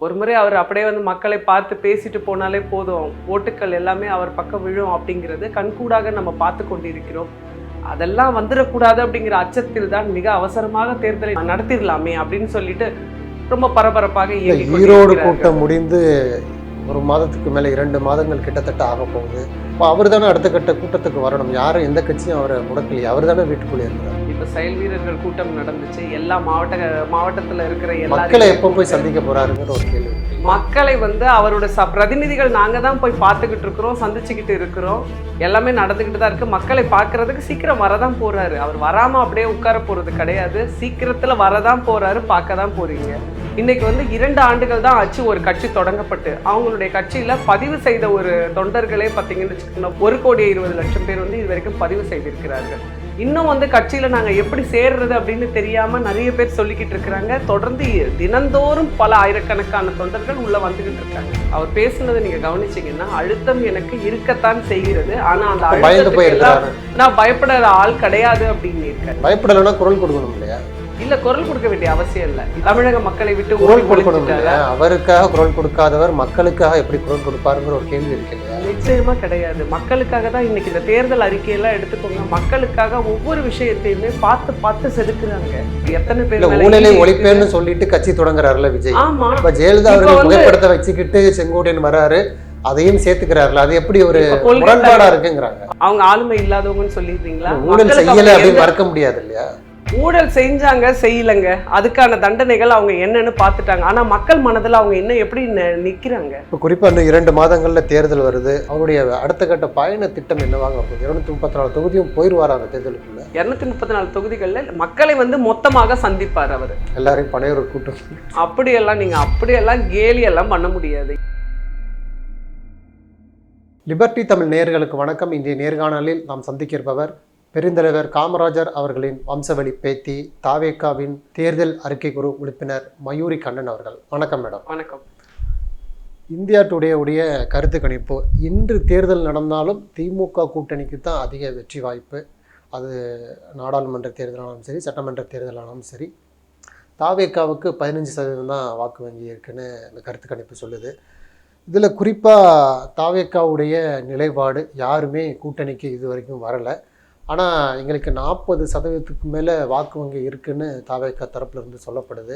ஒரு முறை அவர் அப்படியே வந்து மக்களை பார்த்து பேசிட்டு போனாலே போதும், ஓட்டுக்கள் எல்லாமே அவர் பக்கம் விழும் அப்படிங்கிறது கண்கூடாக நம்ம பார்த்து கொண்டிருக்கிறோம். அதெல்லாம் வந்துடக்கூடாது அப்படிங்கிற அச்சத்தில் தான் மிக அவசரமாக தேர்தலை நடத்திடலாமே அப்படின்னு சொல்லிட்டு ரொம்ப பரபரப்பாக ஈரோடு கூட்டம் முடிந்து ஒரு மாதத்துக்கு மேலே 2 மாதங்கள் கிட்டத்தட்ட ஆக போகுது. இப்போ அவர் தானே அடுத்த கட்ட கூட்டத்துக்கு வரணும். யாரும் எந்த கட்சியும் அவரை முடக்கலையே, அவர் தானே வீட்டுக்குள்ளே இருக்கிறார். இப்போ செயல் வீரர்கள் கூட்டம் நடந்துச்சு. எல்லா மாவட்டத்தில் இருக்கிற மக்களை எப்போ போய் சந்திக்க போறாருங்கிற ஒரு கேள்வி. மக்களை வந்து அவரோட பிரதிநிதிகள் நாங்கள் தான் போய் பார்த்துக்கிட்டு இருக்கிறோம், சந்திச்சுக்கிட்டு இருக்கிறோம். எல்லாமே நடந்துக்கிட்டு தான் இருக்குது. மக்களை பார்க்கறதுக்கு சீக்கிரம் வரதான் போகிறாரு. அவர் வராமல் அப்படியே உட்கார போகிறது கிடையாது. சீக்கிரத்தில் வரதான் போகிறாரு, பார்க்க தான் போகிறீங்க. இன்னைக்கு வந்து 2 ஆண்டுகள் தான் ஆச்சு ஒரு கட்சி தொடங்கப்பட்டு. அவங்களுடைய கட்சியில் பதிவு செய்த ஒரு தொண்டர்களே பார்த்தீங்கன்னு வச்சுக்கோங்க, 1,20,00,000 பேர் வந்து இது வரைக்கும் பதிவு செய்திருக்கிறார்கள். இன்னும் வந்து கட்சியில் நாங்கள் எப்படி சேர்றது அப்படின்னு தெரியாமல் நிறைய பேர் சொல்லிக்கிட்டு இருக்கிறாங்க. தொடர்ந்து தினந்தோறும் பல ஆயிரக்கணக்கான தொண்டர்கள் உள்ள வந்துகிட்டு இருக்காங்க. அவர் பேசுனதை நீங்க கவனிச்சீங்கன்னா, அழுத்தம் எனக்கு இருக்கத்தான் செய்கிறது, ஆனா அந்த அழுத்தத்துக்கு நான் பயப்படுற ஆள் கிடையாது அப்படின்னு இருக்க. பயப்படலைன்னா குரல் கொடுக்கணும் இல்லையா? இல்ல, குரல் கொடுக்க வேண்டிய அவசியம் இல்லை. தமிழக மக்களை விட்டு குரல் கொடுக்கணும். அவருக்காக குரல் கொடுக்காதவர் மக்களுக்காக எப்படி குரல் கொடுப்பாருங்கிற ஒரு கேள்வி இருக்கு இல்லையா? நிச்சயமா கிடையாது. மக்களுக்காக தான் இன்னைக்கு இந்த தேர்தல் அறிக்கையெல்லாம் எடுத்துக்கோங்க. மக்களுக்காக ஒவ்வொரு விஷயத்தையுமே பார்த்து பார்த்து செதுக்குறாங்க. எத்தனை பேர் ஊழலை ஒழிப்பேன்னு சொல்லிட்டு கட்சி தொடங்குறாருல விஜய். ஆமா, இப்ப ஜெயலலிதா அவர்கள் புகைப்படத்தை வச்சுக்கிட்டு செங்கோட்டையன் வராரு, அதையும் சேர்த்துக்கிறாருல. அது எப்படி ஒரு முரண்பாடா இருக்குங்கிறாங்க. அவங்க ஆளுமை இல்லாதவங்கன்னு சொல்லிடுறீங்களா? ஊழல் செய்யல அப்படின்னு மறக்க முடியாது இல்லையா? ஊழல் செஞ்சாங்க, செய்யலைங்க, அதுக்கான தண்டனைகள் அவங்க என்னன்னு பார்த்துட்டாங்க. ஆனா மக்கள் மனதில் அவங்க என்ன எப்படி நிக்கிறாங்க? இப்போ குறிப்பா இந்த 2 மாதங்கள்ல தேர்தல் வருது. அவருடைய அடுத்த கட்ட பயண திட்டம் என்னவாக போகுது? 234 தொகுதியும் போயிருவார் அந்த தேர்தலுக்குள்ள. 234 தொகுதிகளில் மக்களை வந்து மொத்தமாக சந்திப்பார் அவர். எல்லாரையும் பனையூர் கூட்டம் அப்படியெல்லாம் கேலியெல்லாம் பண்ண முடியாது. லிபர்டி தமிழ் நேயர்களுக்கு வணக்கம். இன்றைய நேர்காணலில் நாம் சந்திக்க இருப்பவர் பெருந்தலைவர் காமராஜர் அவர்களின் வம்சவழி பேத்தி, தாவேகாவின் தேர்தல் அறிக்கை குழு உறுப்பினர் மயூரி கண்ணன் அவர்கள். வணக்கம் மேடம். வணக்கம். இந்தியா டுடே உடைய கருத்து கணிப்பு, இன்று தேர்தல் நடந்தாலும் திமுக கூட்டணிக்கு தான் அதிக வெற்றி வாய்ப்பு. அது நாடாளுமன்ற தேர்தலானாலும் சரி, சட்டமன்ற தேர்தலானாலும் சரி. தாவேகாவுக்கு 15% தான் வாக்கு வங்கி இருக்குன்னு இந்த கருத்து கணிப்பு சொல்லுது. இதில் குறிப்பாக தாவேகாவுடைய நிலைப்பாடு, யாருமே கூட்டணிக்கு இது வரைக்கும் வரலை, ஆனால் எங்களுக்கு 40% மேலே வாக்கு வங்கி இருக்குன்னு தாவேகா தரப்புல இருந்து சொல்லப்படுது.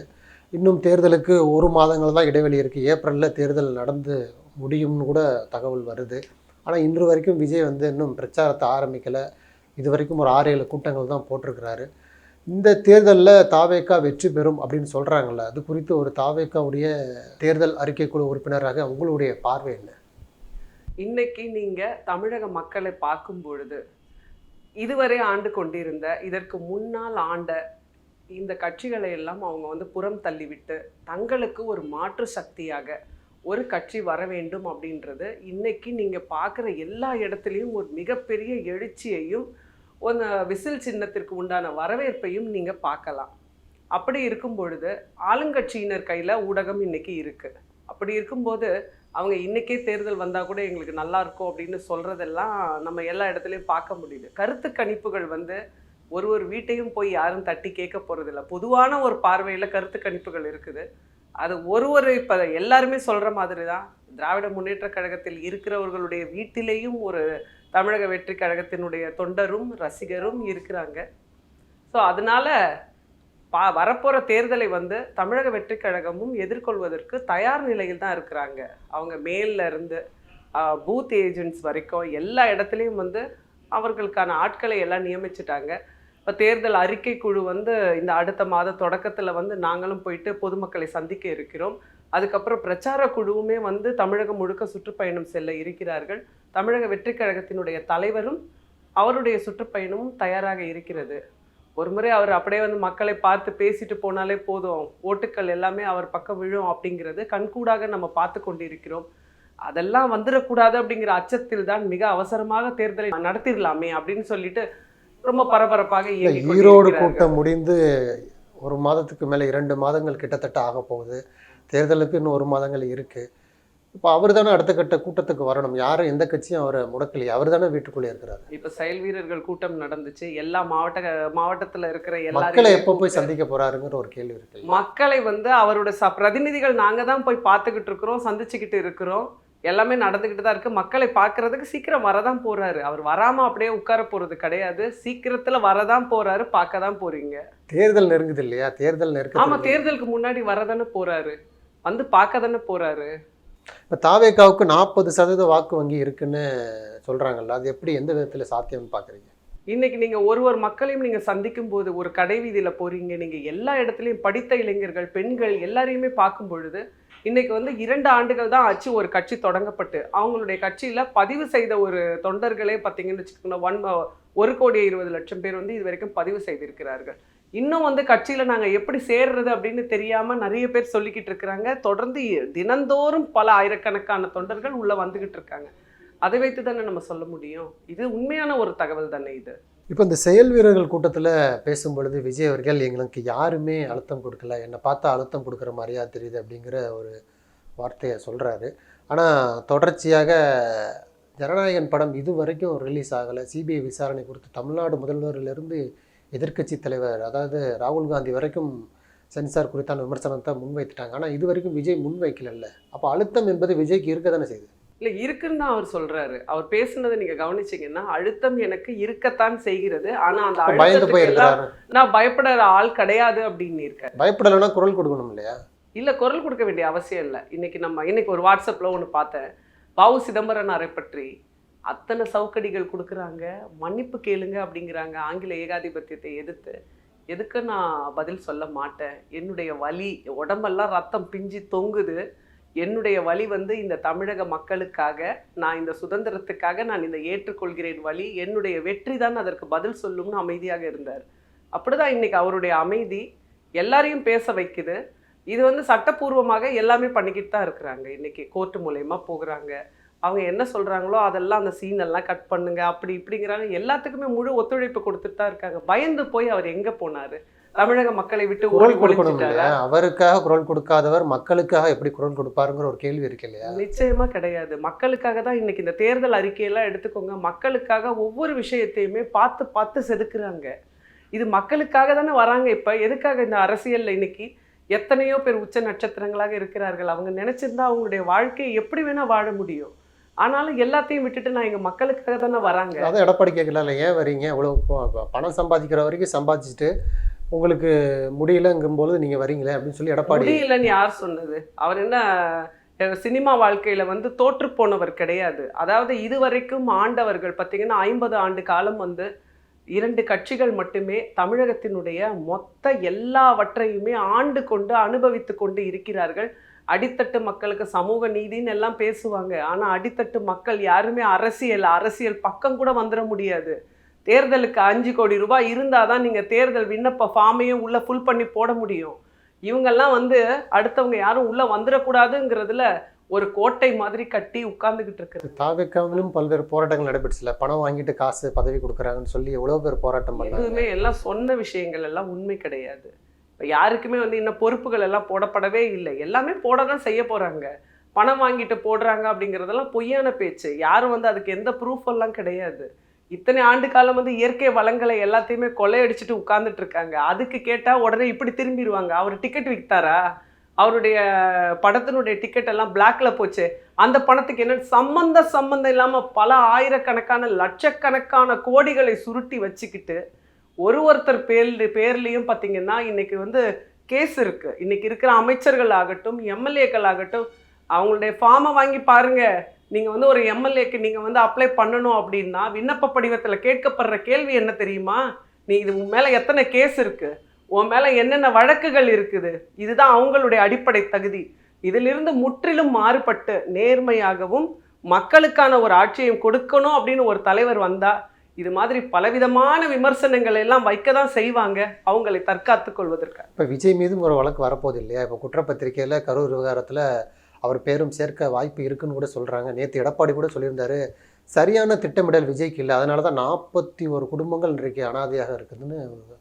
இன்னும் தேர்தலுக்கு 1 மாதங்கள் தான் இடைவெளி இருக்குது. ஏப்ரலில் தேர்தல் நடந்து முடியும்னு கூட தகவல் வருது. ஆனால் இன்று வரைக்கும் விஜய் வந்து இன்னும் பிரச்சாரத்தை ஆரம்பிக்கலை. இது வரைக்கும் ஒரு 6-7 கூட்டங்கள் தான் போட்டிருக்கிறாரு. இந்த தேர்தலில் தாவேகா வெற்றி பெறும் அப்படின்னு சொல்கிறாங்கல்ல, அது குறித்து ஒரு தாவேகாவுடைய தேர்தல் அறிக்கை குழு உறுப்பினராக உங்களுடைய பார்வை என்ன? இன்னைக்கு நீங்கள் தமிழக மக்களை பார்க்கும் பொழுது, இதுவரை ஆண்டு கொண்டிருந்த, இதற்கு முன்னால் ஆண்ட இந்த கட்சிகளை எல்லாம் அவங்க வந்து புறம் தள்ளிவிட்டு தங்களுக்கு ஒரு மாற்று சக்தியாக ஒரு கட்சி வர வேண்டும் அப்படின்றது இன்னைக்கு நீங்கள் பார்க்குற எல்லா இடத்துலையும் ஒரு மிகப்பெரிய எழுச்சியையும் ஒரு விசில் சின்னத்திற்கு உண்டான வரவேற்பையும் நீங்கள் பார்க்கலாம். அப்படி இருக்கும் பொழுது ஆளுங்கட்சியினர் கையில் ஊடகம் இன்னைக்கு இருக்குது. அப்படி இருக்கும்போது அவங்க இன்றைக்கே தேர்தல் வந்தால் கூட எங்களுக்கு நல்லா இருக்கும் அப்படின்னு சொல்கிறதெல்லாம் நம்ம எல்லா இடத்துலையும் பார்க்க முடியுது. கருத்து கணிப்புகள் வந்து ஒரு வீட்டையும் போய் யாரும் தட்டி கேட்க போகிறதில்ல. பொதுவான ஒரு பார்வையில் கருத்து கணிப்புகள் இருக்குது. அது இப்போ எல்லாருமே சொல்கிற மாதிரி தான். திராவிட முன்னேற்ற கழகத்தில் இருக்கிறவர்களுடைய வீட்டிலேயும் ஒரு தமிழக வெற்றி கழகத்தினுடைய தொண்டரும் ரசிகரும் இருக்கிறாங்க. ஸோ அதனால் வரப்போகிற தேர்தலை வந்து தமிழக வெற்றி கழகமும் எதிர்கொள்வதற்கு தயார் நிலையில் தான் இருக்கிறாங்க. அவங்க மேலில் இருந்து பூத் ஏஜென்ட்ஸ் வரைக்கும் எல்லா இடத்துலையும் வந்து அவர்களுக்கான ஆட்களை எல்லாம் நியமிச்சிட்டாங்க. இப்போ தேர்தல் அறிக்கை குழு வந்து இந்த அடுத்த மாத தொடக்கத்தில் வந்து நாங்களும் போயிட்டு பொதுமக்களை சந்திக்க இருக்கிறோம். அதுக்கப்புறம் பிரச்சார குழுவுமே வந்து தமிழகம் முழுக்க சுற்றுப்பயணம் செல்ல இருக்கிறார்கள். தமிழக வெற்றி கழகத்தினுடைய தலைவரும் அவருடைய சுற்றுப்பயணமும் தயாராக இருக்கிறது. ஒரு முறை அவர் அப்படியே வந்து மக்களை பார்த்து பேசிட்டு போனாலே போதும், ஓட்டுக்கள் எல்லாமே அவர் பக்கம் விழும் அப்படிங்கிறது கண்கூடாக நம்ம பார்த்து கொண்டிருக்கிறோம். அதெல்லாம் வந்துடக்கூடாது அப்படிங்கிற அச்சத்தில் தான் மிக அவசரமாக தேர்தலை நடத்திடலாமே அப்படின்னு சொல்லிட்டு ரொம்ப பரபரப்பாக ஈரோடு கூட்டம் முடிந்து 1 மாதத்துக்கு மேலே 2 மாதங்கள் கிட்டத்தட்ட ஆக போகுது. தேர்தலுக்கு இன்னும் 1 மாதங்கள் இருக்குது. இப்போ அவர் தானே அடுத்த கட்ட கூட்டத்துக்கு வரணும். யாரும் எந்த கட்சியும் அவரை முடக்கலையே. அவர் தானே வீட்டுக்குள்ளே இருக்கிறாரு. இப்ப செயல் வீரர்கள் கூட்டம் நடந்துச்சு. எல்லா மாவட்டத்துல இருக்கிற மக்களை எப்போ போய் எல்லாரையும் சந்திக்க போறாருங்கிற ஒரு கேள்வி இருக்கு. மக்களை வந்து அவரோட பிரதிநிதிகள் நாங்க தான் போய் பார்த்துக்கிட்டு இருக்கிறோம், சந்திச்சுக்கிட்டு இருக்கிறோம். எல்லாமே நடந்துக்கிட்டு தான் இருக்கு. மக்களை பார்க்கறதுக்கு சீக்கிரம் வரதான் போறாரு. அவர் வராம அப்படியே உட்கார போறது கிடையாது. சீக்கிரத்துல வரதான் போறாரு, பார்க்க தான் போறீங்க. தேர்தல் நெருங்குது இல்லையா? தேர்தல் ஆமா, நெருக்கத்தில் தேர்தலுக்கு முன்னாடி வரதானே போறாரு, வந்து பார்க்க தானே போறாரு. இப்போ தாவேகாவுக்கு 40% வாக்கு வங்கி இருக்குன்னு சொல்றாங்கல்ல, அது எப்படி எந்த விதத்துல சாத்தியம்னு பாக்குறீங்க? இன்னைக்கு நீங்க ஒரு மக்களையும் நீங்க சந்திக்கும் போது, ஒரு கடை வீதியில போறீங்க, நீங்க எல்லா இடத்துலயும் படித்த இளைஞர்கள், பெண்கள் எல்லாரையுமே பார்க்கும் பொழுது, இன்னைக்கு வந்து 2 ஆண்டுகள் தான் ஆச்சு ஒரு கட்சி தொடங்கப்பட்டு. அவங்களுடைய கட்சியில பதிவு செய்த ஒரு தொண்டர்களே பார்த்தீங்கன்னு வச்சுக்கோங்க, 1,20,00,000 பேர் வந்து இது வரைக்கும் பதிவு செய்திருக்கிறார்கள். இன்னும் வந்து கட்சியில நாங்க எப்படி சேர்றது அப்படின்னு தெரியாம நிறைய பேர் சொல்லிக்கிட்டு இருக்கிறாங்க. தொடர்ந்து தினந்தோறும் பல ஆயிரக்கணக்கான தொண்டர்கள் உள்ள வந்துகிட்டு இருக்காங்க. அதை வைத்து தானே நம்ம சொல்ல முடியும். இது உண்மையான ஒரு தகவல் தானே இது. இப்போ இந்த செயல் வீரர்கள் கூட்டத்தில் பேசும் பொழுது விஜய் அவர்கள் எங்களுக்கு யாருமே அழுத்தம் கொடுக்கல, என்னை பார்த்தா அழுத்தம் கொடுக்குற மாதிரியா தெரியுது அப்படிங்கிற ஒரு வார்த்தையை சொல்கிறாரு. ஆனால் தொடர்ச்சியாக ஜனநாயகன் படம் இது வரைக்கும் ரிலீஸ் ஆகலை. சிபிஐ விசாரணை குறித்து தமிழ்நாடு முதல்வரிலிருந்து எதிர்க்கட்சி தலைவர் அதாவது ராகுல் காந்தி வரைக்கும் சென்சார் குறித்தான விமர்சனத்தை முன்வைத்துட்டாங்க. ஆனால் இது வரைக்கும் விஜய் முன்வைக்கல. அப்போ அழுத்தம் என்பது விஜய்க்கு இருக்க தானே செய்யுது. இல்லை, இருக்குன்னு தான் அவர் சொல்றாரு. அவர் பேசுனதை நீங்க கவனிச்சீங்கன்னா, அழுத்தம் எனக்கு இருக்கத்தான் செய்கிறது, ஆனா அந்த பயந்து அழுத்தத்துக்கு எல்லாம் போயிருக்கிறாரு. நான் பயப்படுற ஆள் கிடையாது அப்படின்னு இருக்காரு. பயப்படலைன்னா குரல் கொடுக்கணும் இல்லையா? இல்ல, குரல் கொடுக்க வேண்டிய அவசியம் இல்லை. இன்னைக்கு ஒரு வாட்ஸ்அப்ல ஒன்று பார்த்தேன். வாவு சிதம்பரனாரை பற்றி அத்தனை சவுக்கடிகள் கொடுக்குறாங்க, மன்னிப்பு கேளுங்க அப்படிங்கிறாங்க, ஆங்கில ஏகாதிபத்தியத்தை எதிர்த்து. எதுக்கு நான் பதில் சொல்ல மாட்டேன். என்னுடைய வலி, உடம்பெல்லாம் ரத்தம் பிஞ்சு தொங்குது. என்னுடைய வலி வந்து இந்த தமிழக மக்களுக்காக, நான் இந்த சுதந்திரத்துக்காக நான் இதை ஏற்றுக்கொள்கிறேன். வலி என்னுடைய வெற்றி தான் அதற்கு பதில் சொல்லும்னு அமைதியாக இருந்தார். அப்படிதான் இன்னைக்கு அவருடைய அமைதி எல்லாரையும் பேச வைக்குது. இது வந்து சட்டப்பூர்வமாக எல்லாமே பண்ணிக்கிட்டு தான் இருக்கிறாங்க. இன்னைக்கு கோர்ட்டு மூலயமா போகிறாங்க. அவங்க என்ன சொல்றாங்களோ அதெல்லாம், அந்த சீன் எல்லாம் கட் பண்ணுங்க அப்படி இப்படிங்கிறாங்க. எல்லாத்துக்குமே முழு ஒத்துழைப்பு கொடுத்துட்டு தான் இருக்காங்க. பயந்து போய் அவர் எங்க போனாரு? தமிழக மக்களை விட்டு குரல் கொடுக்கணும் இல்லையா? அவருக்காக குரல் கொடுக்காதவர் மக்களுக்காக எப்படி குரல் கொடுப்பாருங்கிற ஒரு கேள்வி இருக்கு இல்லையா? நிச்சயமா கிடையாது. மக்களுக்காக தான் இன்னைக்கு இந்த தேர்தல் அறிக்கையெல்லாம் எடுத்துக்கோங்க. மக்களுக்காக ஒவ்வொரு விஷயத்தையுமே பார்த்து பார்த்து செதுக்குறாங்க. இது மக்களுக்காக தானே வராங்க. இப்ப எதுக்காக இந்த அரசியல்ல இன்னைக்கு எத்தனையோ பேர் உச்ச நட்சத்திரங்களாக இருக்கிறார்கள். அவங்க நினைச்சிருந்தா அவங்களுடைய வாழ்க்கையை எப்படி வேணா வாழ முடியும். ஆனாலும் எல்லாத்தையும் விட்டுட்டு நான் எங்க மக்களுக்காக தானே வராங்க. அதான் எடப்பாடி கேட்கல, ஏன் வரீங்க? இவ்வளோ பணம் சம்பாதிக்கிற வரைக்கும் சம்பாதிச்சுட்டு உங்களுக்கு முடியலங்கும்போது நீங்க வரீங்களே அப்படின்னு சொல்லி எடப்பாடி. முடியலன்னு யார் சொன்னது? அவர் என்ன சினிமா வாழ்க்கையில வந்து தோற்று போனவர் கிடையாது. அதாவது இதுவரைக்கும் ஆண்டவர்கள் பார்த்தீங்கன்னா 50 ஆண்டு காலம் வந்து 2 கட்சிகள் மட்டுமே தமிழகத்தினுடைய மொத்த எல்லாவற்றையுமே ஆண்டு கொண்டு அனுபவித்து கொண்டு இருக்கிறார்கள். அடித்தட்டு மக்களுக்கு சமூக நீதின்னு எல்லாம் பேசுவாங்க. ஆனா அடித்தட்டு மக்கள் யாருமே அரசியல் பக்கம் கூட வந்துட முடியாது. தேர்தலுக்கு 5 கோடி ரூபாய் இருந்தாதான் நீங்க தேர்தல் விண்ணப்ப ஃபார்மையும் உள்ள ஃபுல் பண்ணி போட முடியும். இவங்கெல்லாம் வந்து அடுத்தவங்க யாரும் உள்ள வந்துடக்கூடாதுங்கிறதுல ஒரு கோட்டை மாதிரி கட்டி உட்கார்ந்துகிட்டு இருக்கு. தாவேக்காவிலும் பல்வேறு போராட்டங்கள் நடைபெற்றுல, பணம் வாங்கிட்டு காசு பதவி கொடுக்குறாங்கன்னு சொல்லி எவ்வளவு பேர் போராட்டம் பண்ணாங்க. எதுவுமே எல்லாம் சொன்ன விஷயங்கள் எல்லாம் உண்மை கிடையாது. இப்போ யாருக்குமே வந்து இன்னும் பொறுப்புகள் எல்லாம் போடப்படவே இல்லை. எல்லாமே போட தான் செய்ய போறாங்க. பணம் வாங்கிட்டு போடுறாங்க அப்படிங்கிறதெல்லாம் பொய்யான பேச்சு. யாரும் வந்து அதுக்கு எந்த ப்ரூஃப் எல்லாம் கிடையாது. இத்தனை ஆண்டு காலம் வந்து இயற்கை வளங்களை எல்லாத்தையுமே கொள்ளையடிச்சிட்டு உட்கார்ந்துட்டு இருக்காங்க. அதுக்கு கேட்டா உடனே இப்படி திரும்பிடுவாங்க. அவர் டிக்கெட் விற்றாரா? அவருடைய படத்தினுடைய டிக்கெட் எல்லாம் பிளாக்ல போச்சு. அந்த பணத்துக்கு என்ன சம்பந்தம் இல்லாம பல ஆயிரக்கணக்கான லட்சக்கணக்கான கோடிகளை சுருட்டி வச்சுக்கிட்டு ஒருத்தர் பேர்லையும் பார்த்தீங்கன்னா இன்னைக்கு வந்து கேஸ் இருக்கு. இன்னைக்கு இருக்கிற அமைச்சர்கள் ஆகட்டும், எம்எல்ஏக்கள் ஆகட்டும், அவங்களுடைய ஃபார்மை வாங்கி பாருங்க. நீங்க வந்து ஒரு எம்எல்ஏக்கு நீங்க வந்து அப்ளை பண்ணணும் அப்படின்னா விண்ணப்ப படிவத்துல கேட்கப்படுற கேள்வி என்ன தெரியுமா? நீ இது உன் மேல எத்தனை கேஸ் இருக்கு, உன் மேல என்னென்ன வழக்குகள் இருக்குது, இதுதான் அவங்களுடைய அடிப்படை தகுதி. இதிலிருந்து முற்றிலும் மாறுபட்டு நேர்மையாகவும் மக்களுக்கான ஒரு ஆட்சியையும் கொடுக்கணும் அப்படின்னு ஒரு தலைவர் வந்தா இது மாதிரி பலவிதமான விமர்சனங்கள் எல்லாம் வைக்க தான் செய்வாங்க, அவங்களை தற்காத்து கொள்வதற்கு. இப்போ விஜய் மீதும் ஒரு வழக்கு வரப்போகுது இல்லையா? இப்போ குற்றப்பத்திரிகையில் கரூர் விவகாரத்தில் அவர் பேரும் சேர்க்க வாய்ப்பு இருக்குன்னு கூட சொல்கிறாங்க. நேற்று எடப்பாடி கூட சொல்லியிருந்தாரு, சரியான திட்டமிடல் விஜய்க்கு இல்லை, அதனால தான் 41 குடும்பங்கள் இன்றைக்கு அனாதையாக இருக்குதுன்னு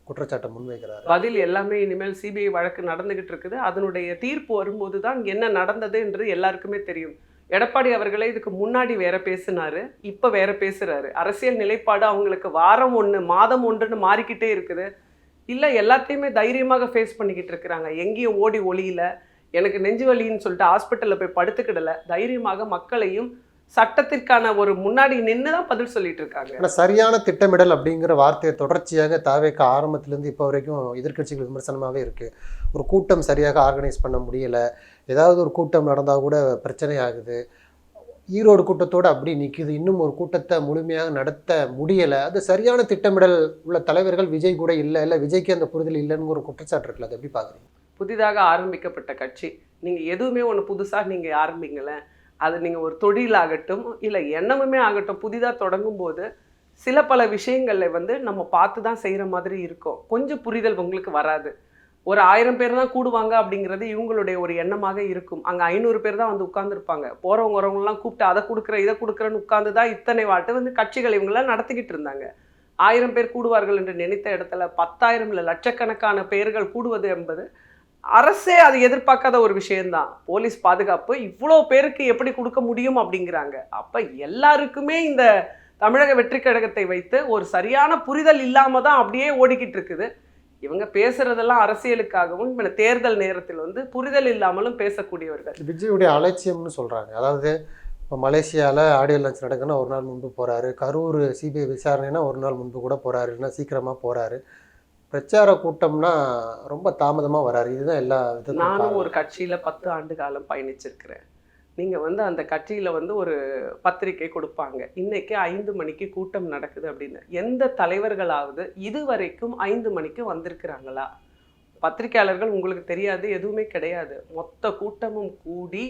குற்றச்சாட்டை முன்வைக்கிறார். பதில் எல்லாமே இனிமேல் சிபிஐ வழக்கு நடந்துகிட்டு இருக்குது. அதனுடைய தீர்ப்பு வரும்போது தான் என்ன நடந்தது என்று எல்லாருக்குமே தெரியும். எடப்பாடி அவர்களே இதுக்கு முன்னாடி வேற பேசினாரு, இப்ப வேற பேசுறாரு. அரசியல் நிலைப்பாடு அவங்களுக்கு வாரம் 1 மாதம் 1ன்னு மாறிக்கிட்டே இருக்குது. இல்ல எல்லாத்தையுமே தைரியமாக ஃபேஸ் பண்ணிக்கிட்டு இருக்கிறாங்க. எங்கேயும் ஓடி ஒளியில, எனக்கு நெஞ்சு வலின்னு சொல்லிட்டு ஹாஸ்பிட்டல்ல போய் படுத்துக்கிடல. தைரியமாக மக்களையும் சட்டத்திற்கான ஒரு முன்னாடி நின்று தான் பதில் சொல்லிட்டு இருக்காங்க. ஆனால் சரியான திட்டமிடல் அப்படிங்கிற வார்த்தையை தொடர்ச்சியாக தாவேக்க ஆரம்பத்திலேருந்து இப்போ வரைக்கும் எதிர்க்கட்சிகள் விமர்சனமாகவே இருக்குது. ஒரு கூட்டம் சரியாக ஆர்கனைஸ் பண்ண முடியலை, ஏதாவது ஒரு கூட்டம் நடந்தால் கூட பிரச்சனை ஆகுது, ஈரோடு கூட்டத்தோடு அப்படி நிற்கிது, இன்னும் ஒரு கூட்டத்தை முழுமையாக நடத்த முடியலை. அது சரியான திட்டமிடல் உள்ள தலைவர்கள் விஜய் கூட இல்லை விஜய்க்கு அந்த புரிதல் இல்லைன்னு ஒரு குற்றச்சாட்டு இருக்குல்ல, அது எப்படி பார்க்குறீங்க? புதிதாக ஆரம்பிக்கப்பட்ட கட்சி, நீங்கள் எதுவுமே ஒன்று புதுசாக நீங்கள் ஆரம்பிங்களேன், அது நீங்கள் ஒரு தொழிலாகட்டும் இல்லை எண்ணமுமே ஆகட்டும், புதிதாக தொடங்கும் போது சில பல விஷயங்களில் வந்து நம்ம பார்த்து தான் செய்கிற மாதிரி இருக்கும். கொஞ்சம் புரிதல் உங்களுக்கு வராது. ஒரு 1000 பேர் தான் கூடுவாங்க அப்படிங்கிறது இவங்களுடைய ஒரு எண்ணமாக இருக்கும். அங்கே 500 பேர் தான் வந்து உட்கார்ந்துருப்பாங்க. போகிறவங்க வரவங்கலாம் கூப்பிட்டு அதை கொடுக்குற இதை கொடுக்குறேன்னு உட்கார்ந்து தான் இத்தனை வாட்டு வந்து கட்சிகள் இவங்களாம் நடத்திக்கிட்டு இருந்தாங்க. 1000 பேர் கூடுவார்கள் என்று நினைத்த இடத்துல 10,000 இல்லை லட்சக்கணக்கான பேர்கள் கூடுவது என்பது அரசே அது எதிர்பார்க்காத ஒரு விஷயம்தான். போலீஸ் பாதுகாப்பு இவ்வளோ பேருக்கு எப்படி கொடுக்க முடியும் அப்படிங்கிறாங்க. அப்போ எல்லாருக்குமே இந்த தமிழக வெற்றி கழகத்தை வைத்து ஒரு சரியான புரிதல் இல்லாமல் தான் அப்படியே ஓடிக்கிட்டு இருக்குது. இவங்க பேசுறதெல்லாம் அரசியலுக்காகவும் இவங்க தேர்தல் நேரத்தில் வந்து புரிதல் இல்லாமலும் பேசக்கூடியவர்கள். விஜயுடைய அலட்சியம்னு சொல்கிறாங்க. அதாவது இப்போ மலேசியாவில் ஆடியோ லான்ச் நடக்குன்னா ஒரு நாள் முன்பு போகிறாரு, கரூர் சிபிஐ விசாரணைனா ஒரு நாள் முன்பு கூட போகிறாரு, இல்லைன்னா சீக்கிரமாக போகிறாரு. பிரச்சார கூட்டம்னா ரொம்ப தாமதமாக வராரு. இதுதான் எல்லா விதத்துக்கும். நானும் ஒரு கட்சியில் 10 ஆண்டு காலம் பயணிச்சிருக்கிறேன். நீங்கள் வந்து அந்த கட்சியில் வந்து ஒரு பத்திரிக்கை கொடுப்பாங்க, இன்னைக்கு 5 மணிக்கு கூட்டம் நடக்குது அப்படின்னு. எந்த தலைவர்களாவது இதுவரைக்கும் 5 மணிக்கு வந்திருக்கிறாங்களா? பத்திரிகையாளர்கள் உங்களுக்கு தெரியாது, எதுவுமே கிடையாது. மொத்த கூட்டமும் கூடி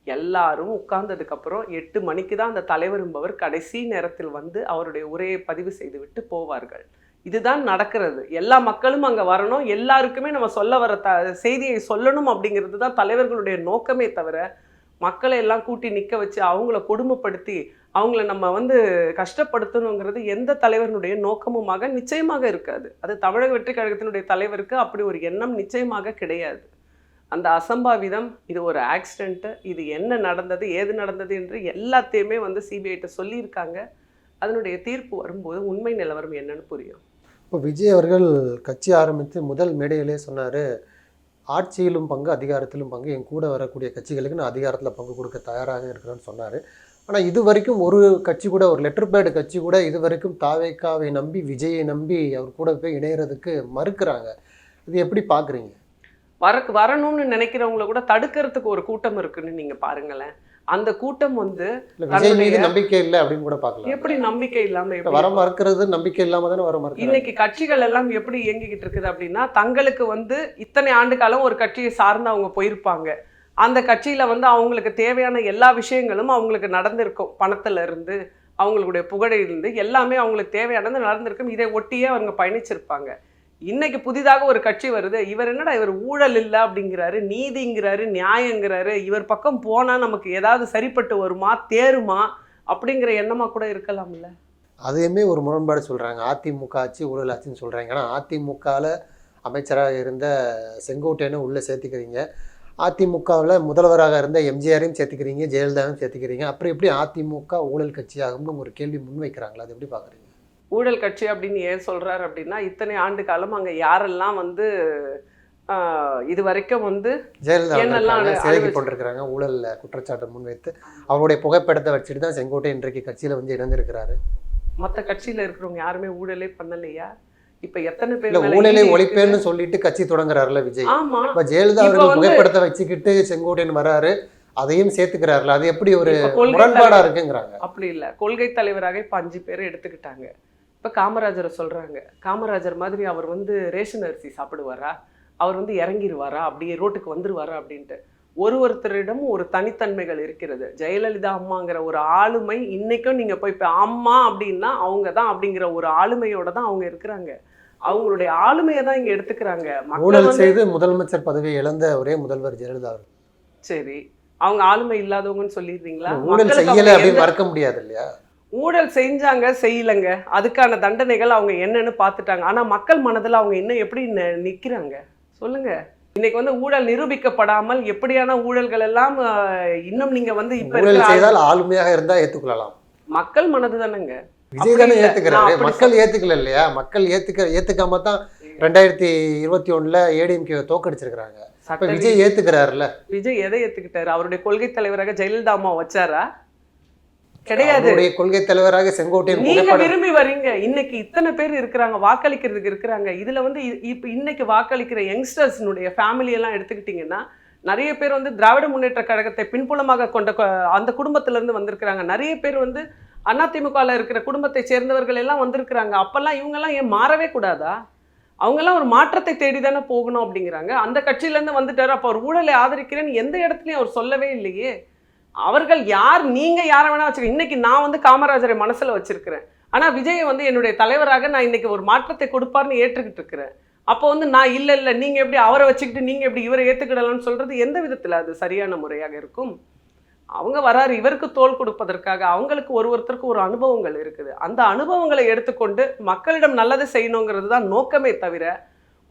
எல்லாரும் உட்கார்ந்ததுக்கப்புறம் 8 மணிக்கு தான் அந்த தலைவர் என்பவர் கடைசி நேரத்தில் வந்து அவருடைய உரையை பதிவு செய்துவிட்டு போவார்கள். இதுதான் நடக்கிறது. எல்லா மக்களும் அங்கே வரணும், எல்லாருக்குமே நம்ம சொல்ல வர செய்தியை சொல்லணும் அப்படிங்கிறது தான் தலைவர்களுடைய நோக்கமே தவிர, மக்களை எல்லாம் கூட்டி நிற்க வச்சு அவங்கள கொடுமைப்படுத்தி அவங்கள நம்ம வந்து கஷ்டப்படுத்தணுங்கிறது எந்த தலைவர்களுடைய நோக்கமுமாக நிச்சயமாக இருக்காது. அது தமிழக வெற்றி கழகத்தினுடைய தலைவருக்கு அப்படி ஒரு எண்ணம் நிச்சயமாக கிடையாது. அந்த அசம்பாவிதம், இது ஒரு ஆக்சிடென்ட்டு, இது என்ன நடந்தது ஏது நடந்தது என்று எல்லாத்தையுமே வந்து சிபிஐட்ட சொல்லியிருக்காங்க. அதனுடைய தீர்ப்பு வரும்போது உண்மை நிலவரம் என்னன்னு புரியும். இப்போ விஜய் அவர்கள் கட்சி ஆரம்பித்து முதல் மேடையிலே சொன்னார், ஆட்சியிலும் பங்கு அதிகாரத்திலும் பங்கு, என் கூட வரக்கூடிய கட்சிகளுக்கு நான் அதிகாரத்தில் பங்கு கொடுக்க தயாராக இருக்கிறேன்னு சொன்னார். ஆனால் இது வரைக்கும் ஒரு கட்சி கூட, ஒரு லெட்டர் பேடு கட்சி கூட இது வரைக்கும் தாவேக்காவை நம்பி விஜயை நம்பி அவர் கூட போய் இணையறதுக்கு மறுக்கிறாங்க. இது எப்படி பார்க்குறீங்க? வரணும்னு நினைக்கிறவங்கள கூட தடுக்கிறதுக்கு ஒரு கூட்டம் இருக்குன்னு நீங்கள் பாருங்களேன். அந்த கூட்டம் வந்து விஜய் மீது நம்பிக்கை இல்லை அப்படின்னு கூட பார்க்கலாம். எப்படி நம்பிக்கை இல்லாம வர மறுக்கிறது? நம்பிக்கை இல்லாம தானே வர மறுக்கிறது. இன்னைக்கு கட்சிகள் எல்லாம் எப்படி இயங்கிக்கிட்டு இருக்குது அப்படின்னா, தங்களுக்கு வந்து இத்தனை ஆண்டு காலம் ஒரு கட்சியை சார்ந்து அவங்க போயிருப்பாங்க. அந்த கட்சியில வந்து அவங்களுக்கு தேவையான எல்லா விஷயங்களும் அவங்களுக்கு நடந்திருக்கும். பணத்துல இருந்து அவங்களுடைய புகழிலிருந்து எல்லாமே அவங்களுக்கு தேவையானது நடந்திருக்கும். இதை ஒட்டியே அவங்க பயணிச்சிருப்பாங்க. இன்னைக்கு புதிதாக ஒரு கட்சி வருது, இவர் என்னடா இவர் ஊழல் இல்லை அப்படிங்கிறாரு, நீதிங்கிறாரு, நியாயங்கிறாரு, இவர் பக்கம் போனா நமக்கு ஏதாவது சரிப்பட்டு வருமா, தேருமா அப்படிங்கிற எண்ணமா கூட இருக்கலாம்ல. அதையுமே ஒரு முரண்பாடு சொல்றாங்க. அதிமுக ஆட்சி ஊழல் ஆட்சின்னு சொல்றாங்க. ஆனால் அதிமுகவில் அமைச்சராக இருந்த செங்கோட்டையனை உள்ளே சேர்த்துக்கிறீங்க, அதிமுகவில் முதல்வராக இருந்த எம்ஜிஆரையும் சேர்த்துக்கிறீங்க, ஜெயலலிதாவையும் சேர்த்துக்கிறீங்க. அப்புறம் எப்படி அதிமுக ஊழல் கட்சியாகும்னு ஒரு கேள்வி முன்வைக்கிறாங்களா? அது எப்படி பார்க்குறீங்க? ஊழல் கட்சி அப்படின்னு ஏன் சொல்றாரு அப்படின்னா, இத்தனை ஆண்டு காலம் அங்கே யாரெல்லாம் வந்து இது வரைக்கும் வந்து ஜெயலலிதா சிறைக்கு போட்டிருக்கிறாங்க, ஊழல் குற்றச்சாட்டை முன்வைத்து அவருடைய புகைப்படத்தை வச்சுட்டு தான் செங்கோட்டை இன்றைக்கு கட்சியில் வந்து இணைந்திருக்கிறாரு. மற்ற கட்சியில் இருக்கிறவங்க யாருமே ஊழலே பண்ணலையா? இப்ப எத்தனை பேர் ஊழலை ஒழிப்பேன்னு சொல்லிட்டு கட்சி தொடங்குறாருல விஜய். ஆமா, இப்ப ஜெயலலிதா அவர்கள் புகைப்படத்தை வச்சுக்கிட்டு செங்கோட்டையன் வராரு, அதையும் சேர்த்துக்கிறாருல, அது எப்படி ஒரு முரண்பாடா இருக்குங்கிறாங்க. அப்படி இல்லை, கொள்கை தலைவராக இப்ப 5 பேரை எடுத்துக்கிட்டாங்க. இப்ப காமராஜரை சொல்றாங்க, காமராஜர் மாதிரி அவர் வந்து ரேஷன் அரிசி சாப்பிடுவாரா, அவர் வந்து இறங்கிடுவாரா, அப்படியே ரோட்டுக்கு வந்துருவாரா அப்படின்ட்டு. ஒருத்தரிடமும் ஒரு தனித்தன்மைகள் இருக்கிறது. ஜெயலலிதா அம்மாங்கிற ஒரு ஆளுமை இன்னைக்கும் நீங்க போய் இப்ப அம்மா அப்படின்னா அவங்க தான் அப்படிங்கிற ஒரு ஆளுமையோட தான் அவங்க இருக்கிறாங்க. அவங்களுடைய ஆளுமையை தான் இங்க எடுத்துக்கிறாங்க. ஊழல் செய்து முதலமைச்சர் பதவியை இழந்த ஒரே முதல்வர் ஜெயலலிதா. சரி, அவங்க ஆளுமை இல்லாதவங்கன்னு சொல்லிடுறீங்களா? ஊழல் செய்யல அப்படின்னு மறக்க முடியாது இல்லையா? ஊழல் செஞ்சாங்க, செய்யலைங்க, அதுக்கான தண்டனைகள் அவங்க என்னன்னு பார்த்துட்டாங்க. ஆனா மக்கள் மனதில் அவங்க இன்னும் எப்படி நிற்கிறாங்க சொல்லுங்க. இன்னைக்கு வந்து ஊழல் நிரூபிக்கப்படாமல் எப்படியான ஊழல்கள் எல்லாம் இன்னும் நீங்க வந்து இப்ப ஊழல் இருக்கிற செய்தால் ஆளுமையாக இருந்தா ஏத்துக்கொள்ளலாம். மக்கள் மனது தானங்க. விஜய் தானே ஏத்துக்கிறாரு, மக்கள் ஏத்துக்கல இல்லையா? மக்கள் ஏத்துக்காம தான் 2021 ஏடிஎம்கே தோக்கடிச்சிருக்காங்க. இப்ப விஜய் ஏத்துக்கிறாருல்ல. விஜய் எதை ஏத்துக்கிட்டாரு? அவருடைய கொள்கை தலைவராக ஜெயலலிதா அம்மா வச்சாரா? கிடையாது. கொள்கை தலைவராக செங்கோட்டையன் நீங்க விரும்பி வரீங்க. இன்னைக்கு இத்தனை பேர் இருக்கிறாங்க, வாக்களிக்கிறதுக்கு இருக்கிறாங்க. இதுல வந்து இப்ப இன்னைக்கு வாக்களிக்கிற யங்ஸ்டர்ஸ்னுடைய ஃபேமிலி எல்லாம் எடுத்துக்கிட்டீங்கன்னா நிறைய பேர் வந்து திராவிட முன்னேற்ற கழகத்தை பின்புலமாக கொண்ட அந்த குடும்பத்துல இருந்து வந்திருக்கிறாங்க. நிறைய பேர் வந்து அதிமுகவில் இருக்கிற குடும்பத்தை சேர்ந்தவர்கள் எல்லாம் வந்திருக்கிறாங்க. அப்பெல்லாம் இவங்கெல்லாம் ஏன் மாறவே கூடாதா? அவங்கெல்லாம் ஒரு மாற்றத்தை தேடி தானே போகணும் அப்படிங்கிறாங்க. அந்த கட்சியிலேருந்து வந்துட்டாரு, அப்போ அவர் ஊழலை ஆதரிக்கிறேன்னு எந்த இடத்துலையும் அவர் சொல்லவே இல்லையே. அவர்கள் யார், நீங்கள் யாரை வேணா வச்சுக்க. இன்னைக்கு நான் வந்து காமராஜரை மனசில் வச்சிருக்கிறேன், ஆனால் விஜயை வந்து என்னுடைய தலைவராக நான் இன்னைக்கு ஒரு மாற்றத்தை கொடுப்பார்னு ஏற்றுக்கிட்டு இருக்கிறேன். அப்போ வந்து நான் இல்லை நீங்கள் எப்படி அவரை வச்சுக்கிட்டு நீங்கள் எப்படி இவரை ஏற்றுக்கிடலாம்னு சொல்கிறது எந்த விதத்தில் அது சரியான முறையாக இருக்கும்? அவங்க வராரு இவருக்கு தோள் கொடுப்பதற்காக. அவங்களுக்கு ஒருத்தருக்கு ஒரு அனுபவங்கள் இருக்குது. அந்த அனுபவங்களை எடுத்துக்கொண்டு மக்களிடம் நல்லதை செய்யணுங்கிறது தான் நோக்கமே தவிர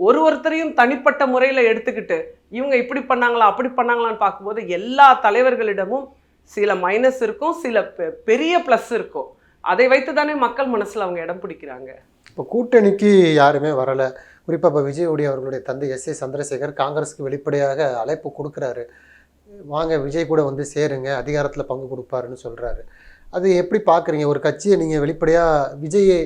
ஒருத்தரையும் தனிப்பட்ட முறையில் எடுத்துக்கிட்டு இவங்க இப்படி பண்ணாங்களா அப்படி பண்ணாங்களான்னு பார்க்கும்போது எல்லா தலைவர்களிடமும் சில மைனஸ் இருக்கும், சில பெரிய ப்ளஸ் இருக்கும். அதை வைத்து தானே மக்கள் மனசில் அவங்க இடம் பிடிக்கிறாங்க. இப்போ கூட்டணிக்கு யாருமே வரலை. குறிப்பாக இப்போ விஜய் அவர்களுடைய தந்தை எஸ்.ஏ. சந்திரசேகர் காங்கிரஸுக்கு வெளிப்படையாக அழைப்பு கொடுக்குறாரு, வாங்க விஜய் கூட வந்து சேருங்க, அதிகாரத்தில் பங்கு கொடுப்பாருன்னு சொல்கிறாரு. அது எப்படி பார்க்குறீங்க? ஒரு கட்சியை நீங்கள் வெளிப்படையாக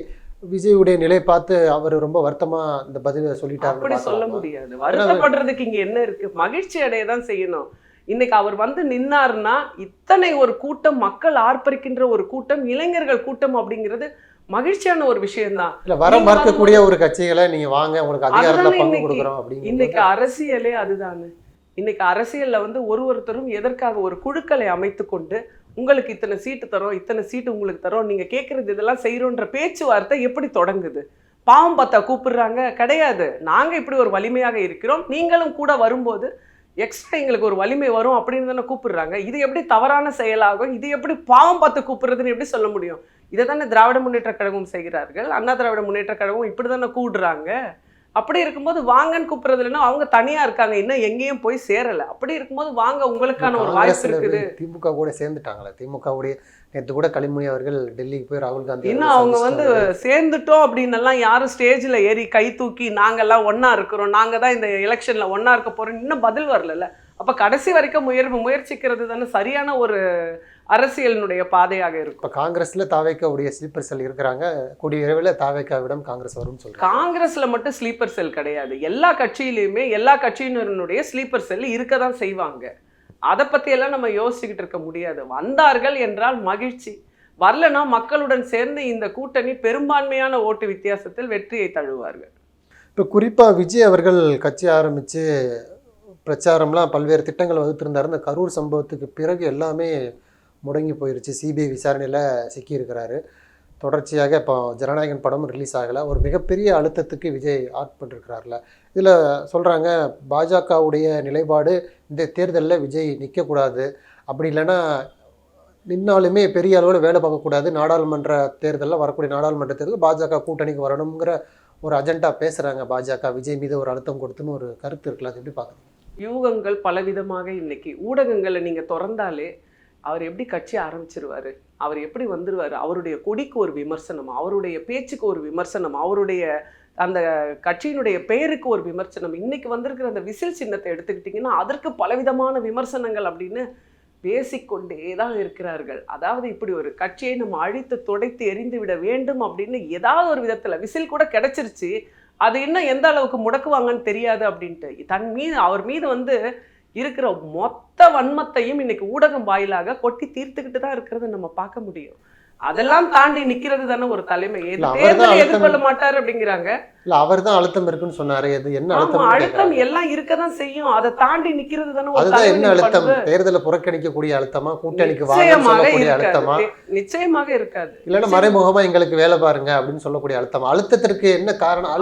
விஜயுடைய நிலை பார்த்து அவர் ரொம்ப வருத்தமாக இந்த பதிலை சொல்லிட்டாரு. அப்படி சொல்ல முடியாது. வருத்தப்படுறதுக்கு இங்கே என்ன இருக்குது? மகிழ்ச்சி அடைய தான் செய்யணும். இன்னைக்கு அவர் வந்து நின்னார்னா இத்தனை ஒரு கூட்டம், மக்கள் ஆர்ப்பரிக்கின்ற ஒரு கூட்டம், இளைஞர்கள் கூட்டம் அப்படிங்கிறது மகிழ்ச்சியான ஒரு விஷயம்தான். இல்லை, வர மறுக்கக்கூடிய ஒரு கட்சிகளை நீங்கள் வாங்க உங்களுக்கு அதிகாரத்தில் பங்கு கொடுக்குறோம் அப்படின்னு. இன்னைக்கு அரசியலே அதுதானே. இன்னைக்கு அரசியல்ல வந்து ஒருத்தரும் எதற்காக ஒரு குழுக்களை அமைத்து கொண்டு உங்களுக்கு இத்தனை சீட்டு தரோம், இத்தனை சீட்டு உங்களுக்கு தரோம், நீங்க கேட்கறது இதெல்லாம் செய்யறோன்ற பேச்சுவார்த்தை எப்படி தொடங்குது? பாவம் பார்த்தா கூப்பிடுறாங்க? கிடையாது. நாங்க இப்படி ஒரு வலிமையாக இருக்கிறோம், நீங்களும் கூட வரும்போது எக்ஸ்ட்ரா எங்களுக்கு ஒரு வலிமை வரும் அப்படின்னு தானே கூப்பிடுறாங்க. இது எப்படி தவறான செயலாகும்? இது எப்படி பாவம் பார்த்து கூப்பிடுறதுன்னு எப்படி சொல்ல முடியும்? இதை தானே திராவிட முன்னேற்ற கழகம் செய்கிறார்கள். அண்ணா திராவிட முன்னேற்ற கழகம் இப்படி தானே கூடுறாங்க. அப்படி இருக்கும்போது வாங்கன்னு கூப்பிடுறது இல்லைன்னா அவங்க தனியா இருக்காங்க, இன்னும் எங்கேயும் போய் சேரல. அப்படி இருக்கும்போது வாங்க, உங்களுக்கான ஒரு வாய்ப்பு இருக்குது. திமுக கூட சேர்ந்துட்டாங்களே. திமுக நேற்று கூட கனிமொழி அவர்கள் டெல்லிக்கு போய் ராகுல் காந்தி இன்னும் அவங்க வந்து சேர்ந்துட்டோம் அப்படின்னு எல்லாம் யாரும் ஸ்டேஜ்ல ஏறி கை தூக்கி நாங்கெல்லாம் ஒன்னா இருக்கிறோம், நாங்க தான் இந்த எலெக்ஷன்ல ஒன்னா இருக்க போறோம் இன்னும் பதில் வரல. அப்ப கடைசி வரைக்கும் முயற்சிக்கிறது தானே சரியான ஒரு அரசியலினுடைய பாதையாக இருக்கும். இப்போ காங்கிரஸ்ல தாவேக்காவுடைய ஸ்லீப்பர் செல் இருக்கிறாங்க, கூடிய விரைவில் தாவேக்காவிடம் காங்கிரஸ் வரும்னு சொல்றாங்க. காங்கிரஸ்ல மட்டும் ஸ்லீப்பர் செல் கிடையாது, எல்லா கட்சியிலையுமே எல்லா கட்சியினருடைய ஸ்லீப்பர் செல் இருக்க தான் செய்வாங்க. அதை பற்றியெல்லாம் நம்ம யோசிச்சுக்கிட்டு இருக்க முடியாது. வந்தார்கள் என்றால் மகிழ்ச்சி, வரலன்னா மக்களுடன் சேர்ந்து இந்த கூட்டணி பெரும்பான்மையான ஓட்டு வித்தியாசத்தில் வெற்றியை தழுவார்கள். இப்போ குறிப்பாக விஜய் அவர்கள் கட்சி ஆரம்பித்து பிரச்சாரம்லாம் பல்வேறு திட்டங்கள் வகுத்திருந்தார். இந்த கரூர் சம்பவத்துக்கு பிறகு எல்லாமே முடங்கி போயிடுச்சு. சிபிஐ விசாரணையில் சிக்கியிருக்கிறாரு. தொடர்ச்சியாக இப்போ ஜனநாயகன் படமும் ரிலீஸ் ஆகலை. ஒரு மிகப்பெரிய அழுத்தத்துக்கு விஜய் ஆட்பட்டிருக்கிறார்ல. இதில் சொல்கிறாங்க பாஜகவுடைய நிலைப்பாடு இந்த தேர்தலில் விஜய் நிற்கக்கூடாது, அப்படி இல்லைன்னா நின்னாலுமே பெரிய அளவில் வேலை பார்க்கக்கூடாது, நாடாளுமன்ற தேர்தலில் வரக்கூடிய நாடாளுமன்ற தேர்தல் பாஜக கூட்டணிக்கு வரணுங்கிற ஒரு அஜெண்டா பேசுகிறாங்க. பாஜக விஜய் மீது ஒரு அழுத்தம் கொடுத்துன்னு ஒரு கருத்து இருக்குல்ல, அது எப்படி பார்க்குறீங்க? யூகங்கள் பலவிதமாக இன்னைக்கு ஊடகங்களை நீங்கள் திறந்தாலே அவர் எப்படி கட்சி ஆரம்பிச்சிருவாரு, அவர் எப்படி வந்துருவார், அவருடைய கொடிக்கு ஒரு விமர்சனம், அவருடைய பேச்சுக்கு ஒரு விமர்சனம், அவருடைய அந்த கட்சியினுடைய பெயருக்கு ஒரு விமர்சனம். இன்னைக்கு வந்திருக்கிற அந்த விசில் சின்னத்தை எடுத்துக்கிட்டிங்கன்னா அதற்கு பலவிதமான விமர்சனங்கள் அப்படின்னு பேசிக்கொண்டே தான் இருக்கிறார்கள். அதாவது இப்படி ஒரு கட்சியை நம்ம அழித்து துடைத்து எரிந்து விட வேண்டும் அப்படின்னு ஏதாவது ஒரு விதத்தில் விசில் கூட கிடைச்சிருச்சு, அது இன்னும் எந்த அளவுக்கு முடக்குவாங்கன்னு தெரியாது அப்படின்ட்டு அவர் மீது வந்து இருக்கிற மொத்த வன்மத்தையும் இன்னைக்கு ஊடகம் வாயிலாக கொட்டி தீர்த்துக்கிட்டு தான் இருக்கிறத நம்ம பார்க்க முடியும். அதெல்லாம் தாண்டி நிக்கிறது தானே ஒரு தலைமை. எதிர்கொள்ள மாட்டாரு அப்படிங்கிறாங்க. இல்ல அவர் தான் அழுத்தம் இருக்குன்னு சொன்னாரு. என்ன அழுத்தம் எல்லாம் இருக்கதான் செய்யும். அதை தாண்டி நிக்கிறது தானே ஒரு தலைமை. என்ன அழுத்தம்? தேர்தலை புறக்கணிக்கக்கூடிய அழுத்தமா, கூட்டணிக்கு வாங்கக்கூடிய அழுத்தமா? நிச்சயமாக இருக்காது. இல்லன்னா மறைமுகமா எங்களுக்கு வேலை பாருங்க அப்படின்னு சொல்லக்கூடிய அழுத்தமா? அழுத்தத்திற்கு என்ன காரணம்?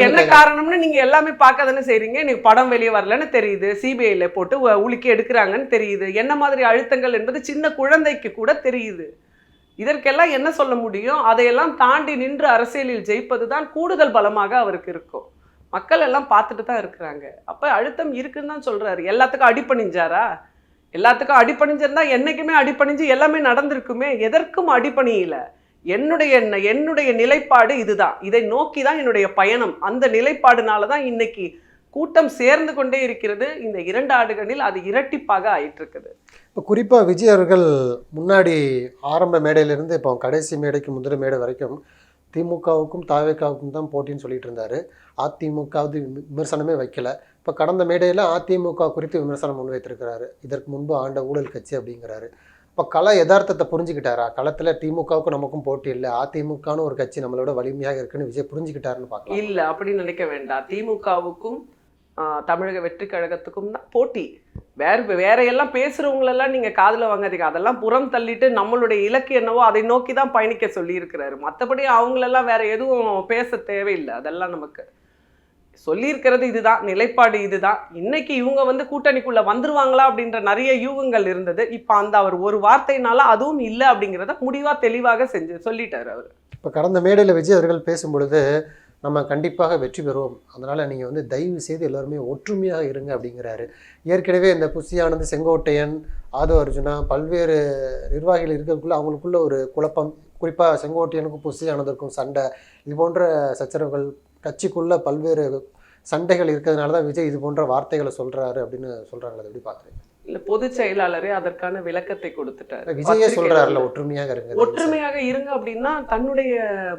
என்ன காரணம்னு நீங்க எல்லாமே பார்க்க தானே செய்றீங்க. நீங்க படம் வெளியே வரலன்னு தெரியுது, சிபிஐல போட்டு உலுக்கி எடுக்கிறாங்கன்னு தெரியுது, என்ன மாதிரி அழுத்தங்கள் என்பது சின்ன குழந்தைக்கு கூட தெரியுது. இதற்கெல்லாம் என்ன சொல்ல முடியும்? அதையெல்லாம் தாண்டி நின்று அரசியலில் ஜெயிப்பது தான் கூடுதல் பலமாக அவருக்கு இருக்கும். மக்கள் எல்லாம் பார்த்துட்டு தான் இருக்கிறாங்க. அப்ப அழுத்தம் இருக்குன்னு தான் சொல்றாரு. எல்லாத்துக்கும் அடிபணிஞ்சாரா? எல்லாத்துக்கும் அடிபணிஞ்சிருந்தா என்னைக்குமே அடிபணிஞ்சு எல்லாமே நடந்திருக்குமே. எதற்கும் அடிபணியில. என்னுடைய நிலைப்பாடு இதுதான். இதை நோக்கி தான் என்னுடைய பயணம். அந்த நிலைப்பாடுனால தான் இன்னைக்கு கூட்டம் சேர்ந்து கொண்டே இருக்கிறது. இந்த 2 ஆண்டுகளில் அது இரட்டிப்பாக ஆயிட்டு இருக்குது. இப்போ குறிப்பாக விஜய் அவர்கள் முன்னாடி ஆரம்ப மேடையிலிருந்து இப்போ கடைசி மேடைக்கு முந்திர மேடை வரைக்கும் திமுகவுக்கும் தாவேக்காவுக்கும் தான் போட்டின்னு சொல்லிட்டு இருந்தார். அதிமுகவது விமர்சனமே வைக்கல. இப்போ கடந்த மேடையில் அதிமுக குறித்து விமர்சனம் முன்வைத்திருக்கிறாரு. இதற்கு முன்பு ஆண்ட ஊழல் கட்சி அப்படிங்கிறாரு. இப்போ கள யதார்த்தத்தை புரிஞ்சுக்கிட்டாரா? களத்தில் திமுகவுக்கும் நமக்கும் போட்டி இல்லை, அதிமுகன்னு ஒரு கட்சி நம்மளோட வலிமையாக இருக்குன்னு விஜய் புரிஞ்சுக்கிட்டாருன்னு பார்க்கலாம். இல்லை, அப்படி நினைக்க வேண்டாம். திமுகவுக்கும் தமிழக வெற்றி கழகத்துக்கும் தான் போட்டி. வேற எல்லாம் பேசுறவங்களெல்லாம் நீங்க காதுல வாங்காதீங்க. அதெல்லாம் புறம் தள்ளிட்டு நம்மளுடைய இலக்கு என்னவோ அதை நோக்கி தான் பயணிக்க சொல்லி இருக்கிறாரு. மற்றபடி அவங்களெல்லாம் வேற எதுவும் பேச தேவையில்லை. அதெல்லாம் நமக்கு சொல்லியிருக்கிறது இதுதான், நிலைப்பாடு இதுதான். இன்னைக்கு இவங்க கூட்டணிக்குள்ள வந்துருவாங்களா அப்படின்ற நிறைய யூகங்கள் இருந்தது. இப்ப அந்த அவர் ஒரு வார்த்தையினால அதுவும் இல்லை அப்படிங்கிறத முடிவா தெளிவாக சொல்லிட்டாரு அவர். இப்போ கடந்த மேடையில் விஜய் அவர்கள் பேசும்பொழுது நம்ம கண்டிப்பாக வெற்றி பெறுவோம், அதனால் நீங்கள் தயவு செய்து எல்லாருமே ஒற்றுமையாக இருங்க அப்படிங்கிறாரு. ஏற்கனவே இந்த புஷி ஆனந்த், செங்கோட்டையன், ஆதவ அர்ஜுனா பல்வேறு நிர்வாகிகள் இருக்கிறதுக்குள்ள அவங்களுக்குள்ள ஒரு குழப்பம், குறிப்பாக செங்கோட்டையனுக்கும் புஷி ஆனந்திற்கும் சண்டை, இது போன்ற சச்சரவுகள், கட்சிக்குள்ள பல்வேறு சண்டைகள் இருக்கிறதுனால தான் விஜய் இது போன்ற வார்த்தைகளை சொல்கிறாரு அப்படின்னு சொல்கிறாங்க. அதை எப்படி பார்க்குறீங்க? இல்ல, பொதுச் செயலாளரே அதற்கான விளக்கத்தை கொடுத்துட்டாரு. விஜயே சொல்றாருல ஒற்றுமையாக இருங்க அப்படின்னா தன்னுடைய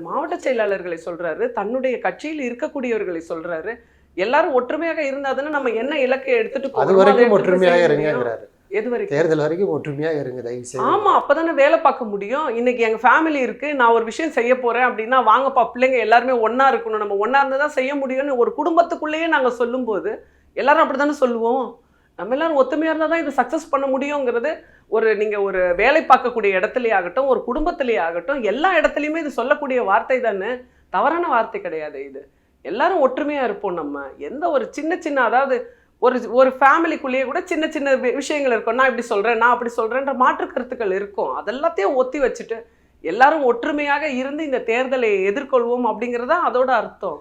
மாவட்ட செயலாளர்களை சொல்றாரு, தன்னுடைய கட்சியில் இருக்கக்கூடியவர்களை சொல்றாரு. எல்லாரும் ஒற்றுமையாக இருந்தாதானே நம்ம என்ன இலக்கை எடுத்துட்டு போறோம், அது வரைக்கும் ஒற்றுமையாக இருங்கிறாரு. எது வரைக்கும்? தேர்தல் வரைக்கும் ஒற்றுமையாக இருங்க தயவு செய்து. ஆமா, அப்பதானே வேலை பார்க்க முடியும். இன்னைக்கு எங்க ஃபேமிலி இருக்கு, நான் ஒரு விஷயம் செய்ய போறேன் அப்படின்னா வாங்கப்பா பிள்ளைங்க எல்லாருமே ஒன்னா இருக்கணும், நம்ம ஒன்னா இருந்து தான் செய்ய முடியும்னு ஒரு குடும்பத்துக்குள்ளேயே நாங்க சொல்லும் போது எல்லாரும் அப்படித்தானே சொல்லுவோம். நம்ம எல்லாரும் ஒத்துமையாக இருந்தால் தான் இது சக்ஸஸ் பண்ண முடியுங்கிறது நீங்கள் ஒரு வேலை பார்க்கக்கூடிய இடத்துலையே ஆகட்டும், ஒரு குடும்பத்திலேயே ஆகட்டும், எல்லா இடத்துலையுமே இது சொல்லக்கூடிய வார்த்தை தானே, தவறான வார்த்தை கிடையாது இது. எல்லாரும் ஒற்றுமையாக இருப்போம். நம்ம எந்த ஒரு சின்ன அதாவது ஒரு ஃபேமிலிக்குள்ளேயே கூட சின்ன விஷயங்கள் இருக்கும். நான் இப்படி சொல்கிறேன், நான் அப்படி சொல்கிறேன்ற மாற்று கருத்துக்கள் இருக்கும். அதெல்லாத்தையும் ஒத்தி வச்சுட்டு எல்லாரும் ஒற்றுமையாக இருந்து இந்த தேர்தலை எதிர்கொள்வோம் அப்படிங்கிறது அதோட அர்த்தம்.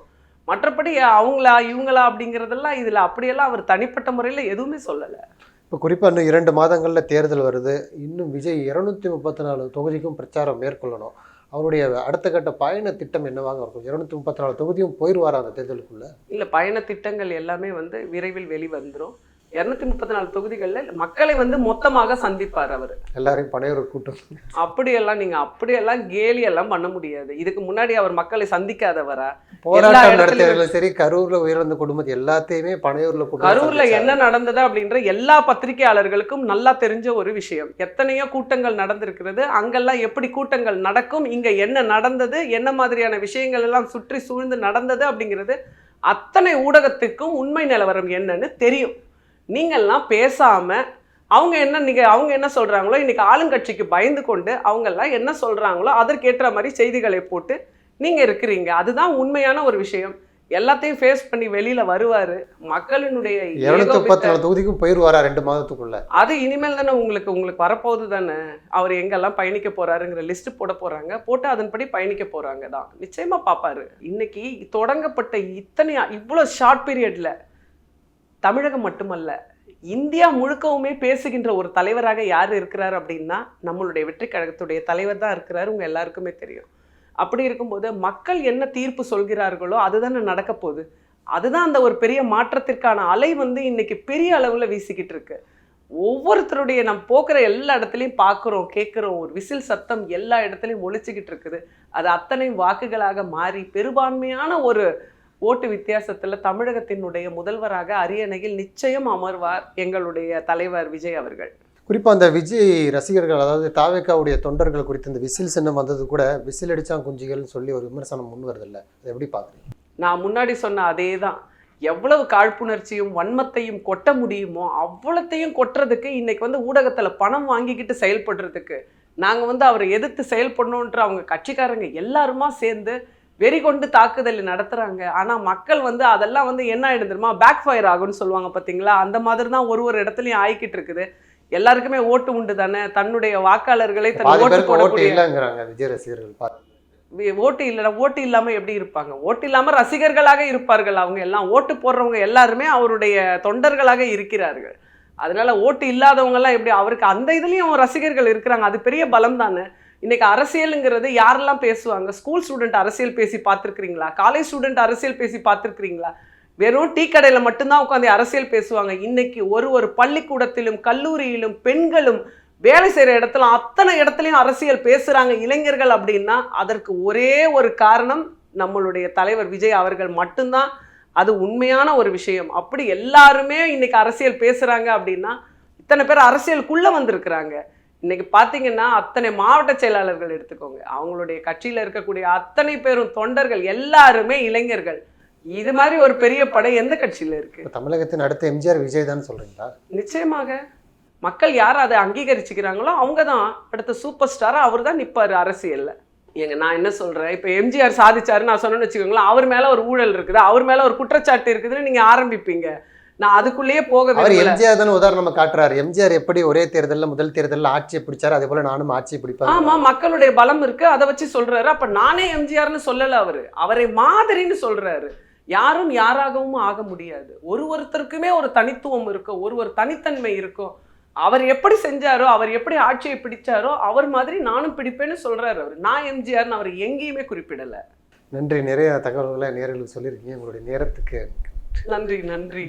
மற்றபடி அவங்களா இவங்களா அப்படிங்கிறதெல்லாம் இதில் அப்படியெல்லாம் அவர் தனிப்பட்ட முறையில் எதுவுமே சொல்லலை. இப்போ குறிப்பாக இன்னும் 2 மாதங்களில் தேர்தல் வருது. இன்னும் விஜய் 234 தொகுதிக்கும் பிரச்சாரம் மேற்கொள்ளணும். அவருடைய அடுத்த கட்ட பயண திட்டம் என்னவாக இருக்கும்? 234 தொகுதியும் போயிடுவாரா அந்த தேர்தலுக்குள்ள? இல்லை, பயண திட்டங்கள் எல்லாமே விரைவில் வெளிவந்துடும். 234 தொகுதிகளில் மக்களை மொத்தமாக சந்திப்பார் அவர். எல்லாரையும் பனையூர் கூட்டம் அப்படியெல்லாம் கேலியெல்லாம் பண்ண முடியாது. இதுக்கு முன்னாடி அவர் மக்களை சந்திக்காதவரா? போராட்டம் நடத்தியவர்களும் சரி, கரூர்ல உயிரிழந்த குடும்பம் எல்லாத்தையுமே பனையூர்ல கூட்டம். கரூர்ல என்ன நடந்தது அப்படின்ற எல்லா பத்திரிகையாளர்களுக்கும் நல்லா தெரிஞ்ச ஒரு விஷயம். எத்தனையோ கூட்டங்கள் நடந்திருக்கிறது, அங்கெல்லாம் எப்படி கூட்டங்கள் நடக்கும், இங்க என்ன நடந்தது, என்ன மாதிரியான விஷயங்கள் எல்லாம் சுற்றி சூழ்ந்து நடந்தது அப்படிங்கிறது அத்தனை ஊடகத்துக்கும் உண்மை நிலவரம் என்னன்னு தெரியும். நீங்கள்லாம் பேசாம அவங்க என்ன சொல்றாங்களோ, இன்னைக்கு ஆளுங்கட்சிக்கு பயந்து கொண்டு அவங்கெல்லாம் என்ன சொல்றாங்களோ அதற்கேற்ற மாதிரி செய்திகளை போட்டு நீங்க இருக்கிறீங்க. அதுதான் உண்மையான ஒரு விஷயம். எல்லாத்தையும் ஃபேஸ் பண்ணி வெளியில வருவாரு. மக்களினுடைய 234 தொகுதிக்கும் போயிடுவாரா 2 மாதத்துக்குள்ள? அது இனிமேல் தானே உங்களுக்கு வரப்போகுது தானே. அவர் எங்கெல்லாம் பயணிக்க போறாருங்கிற லிஸ்ட் போட போறாங்க, போட்டு அதன்படி பயணிக்க போறாங்க தான். நிச்சயமா பார்ப்பாரு. இன்னைக்கு தொடங்கப்பட்ட இவ்வளோ ஷார்ட் பீரியட்ல தமிழகம் மட்டுமல்ல இந்தியா முழுக்கவுமே பேசுகின்ற ஒரு தலைவராக யார் இருக்கிறார் அப்படின்னா நம்மளுடைய வெற்றி கழகத்துடைய தலைவர் தான் இருக்கிறார். உங்க எல்லாருக்குமே தெரியும். அப்படி இருக்கும்போது மக்கள் என்ன தீர்ப்பு சொல்கிறார்களோ அதுதானே நடக்க போகுது. அதுதான் அந்த ஒரு பெரிய மாற்றத்திற்கான அலை இன்னைக்கு பெரிய அளவுல வீசிக்கிட்டு இருக்கு. ஒவ்வொருத்தருடைய நம்ம போக்குற எல்லா இடத்துலையும் பார்க்குறோம், கேட்குறோம். ஒரு விசில் சத்தம் எல்லா இடத்துலையும் ஒழிச்சுக்கிட்டு இருக்குது. அது அத்தனை வாக்குகளாக மாறி பெரும்பான்மையான ஒரு ஓட்டு வித்தியாசத்தில் தமிழகத்தினுடைய முதல்வராக அரியணையில் நிச்சயம் அமர்வார் எங்களுடைய தலைவர் விஜய் அவர்கள். குறிப்பாக அந்த விஜய் ரசிகர்கள், அதாவது தாவேக்காவுடைய தொண்டர்கள் குறித்து இந்த விசில் சின்னம் வந்தது கூட விசில் அடிச்சா குஞ்சுகள்னு சொல்லி ஒரு விமர்சனம் முன் வருதில்லை, அதை எப்படி பார்க்குறீங்க? நான் முன்னாடி சொன்ன அதே தான். எவ்வளவு காழ்ப்புணர்ச்சியும் வன்மத்தையும் கொட்ட முடியுமோ அவ்வளத்தையும் கொட்டுறதுக்கு இன்னைக்கு ஊடகத்தில் பணம் வாங்கிக்கிட்டு செயல்படுறதுக்கு நாங்கள் அவரை எதிர்த்து செயல்படணுன்ற அவங்க கட்சிக்காரங்க எல்லாருமா சேர்ந்து வெறி கொண்டு தாக்குதல் நடத்துறாங்க. ஆனா மக்கள் அதெல்லாம் என்ன ஆயிடும் தெரியுமா, பேக் ஃபயர் ஆகும்னு சொல்லுவாங்க பார்த்தீங்களா, அந்த மாதிரி தான் ஒரு இடத்துலையும் ஆயிக்கிட்டு இருக்குது. எல்லாருக்குமே ஓட்டு உண்டு தானே, தன்னுடைய வாக்காளர்களை தன் ஓட்டு போடக்கூடிய விஜய் ரசிகர்கள் ஓட்டு இல்லைனா ஓட்டு இல்லாமல் எப்படி இருப்பாங்க? ஓட்டு இல்லாமல் ரசிகர்களாக இருப்பார்கள். அவங்க எல்லாம் ஓட்டு போடுறவங்க எல்லாருமே அவருடைய தொண்டர்களாக இருக்கிறார்கள். அதனால ஓட்டு இல்லாதவங்கெல்லாம் எப்படி? அவருக்கு அந்த இதுலேயும் ரசிகர்கள் இருக்கிறாங்க. அது பெரிய பலம் தானே. இன்னைக்கு அரசியலுங்கிறது யாரெல்லாம் பேசுவாங்க? ஸ்கூல் ஸ்டூடெண்ட் அரசியல் பேசி பார்த்துருக்கிறீங்களா? காலேஜ் ஸ்டூடெண்ட் அரசியல் பேசி பார்த்துருக்கிறீங்களா? வெறும் டீ கடையில் மட்டும்தான் உட்காந்து அரசியல் பேசுவாங்க. இன்னைக்கு ஒரு பள்ளிக்கூடத்திலும் கல்லூரியிலும் பெண்களும் வேலை செய்கிற இடத்துல அத்தனை இடத்துலையும் அரசியல் பேசுகிறாங்க இளைஞர்கள். அப்படின்னா அதற்கு ஒரே ஒரு காரணம் நம்மளுடைய தலைவர் விஜய் அவர்கள் மட்டும்தான். அது உண்மையான ஒரு விஷயம். அப்படி எல்லாருமே இன்னைக்கு அரசியல் பேசுகிறாங்க அப்படின்னா இத்தனை பேர் அரசியலுக்குள்ளே வந்திருக்கிறாங்க. இன்னைக்கு பார்த்தீங்கன்னா அத்தனை மாவட்ட செயலாளர்கள் எடுத்துக்கோங்க, அவங்களுடைய கட்சியில் இருக்கக்கூடிய அத்தனை பேரும் தொண்டர்கள் எல்லாருமே இளைஞர்கள். இது மாதிரி ஒரு பெரிய படை எந்த கட்சியில் இருக்கு? தமிழகத்தின் அடுத்த எம்ஜிஆர் விஜய் தான் சொல்றீங்களா? நிச்சயமாக மக்கள் யார் அதை அங்கீகரிச்சுக்கிறாங்களோ அவங்க தான் அடுத்த சூப்பர் ஸ்டாராக அவர் தான் நிற்பார் அரசியலில். நான் என்ன சொல்கிறேன், இப்போ எம்ஜிஆர் சாதிச்சாரு நான் சொன்னேன்னு வச்சுக்கோங்களேன், அவர் மேலே ஒரு ஊழல் இருக்குது, அவர் மேலே ஒரு குற்றச்சாட்டு இருக்குதுன்னு நீங்கள் ஆரம்பிப்பீங்க. நான் அதுக்குள்ளேயே போக அவர் எம்ஜிஆர் தானே உதாரணமா காட்டுறாரு. எம்ஜிஆர் எப்படி ஒரே தேர்தலில் முதல் தேர்தலில் ஆட்சியை பிடிச்சாரு, அதே போல நானும் ஆட்சியை பிடிப்பேன். ஆமாம், மக்களுடைய பலம் இருக்கு, அதை வச்சு சொல்றாரு. அப்போ நானே எம்ஜிஆர்னு சொல்லலை, அவரை மாதிரின்னு சொல்றாரு. யாரும் யாராகவும் ஆக முடியாது. ஒருத்தருக்குமே ஒரு தனித்துவம் இருக்கும், ஒரு தனித்தன்மை இருக்கும். அவர் எப்படி செஞ்சாரோ, அவர் எப்படி ஆட்சியை பிடிச்சாரோ அவர் மாதிரி நானும் பிடிப்பேன்னு சொல்றாரு அவர். நான் எம்ஜிஆர்னு அவர் எங்கேயுமே குறிப்பிடலை. நன்றி. நிறைய தகவல்களை நேயர்களுக்கு சொல்லியிருக்கீங்க. உங்களுடைய நேரத்துக்கு நன்றி.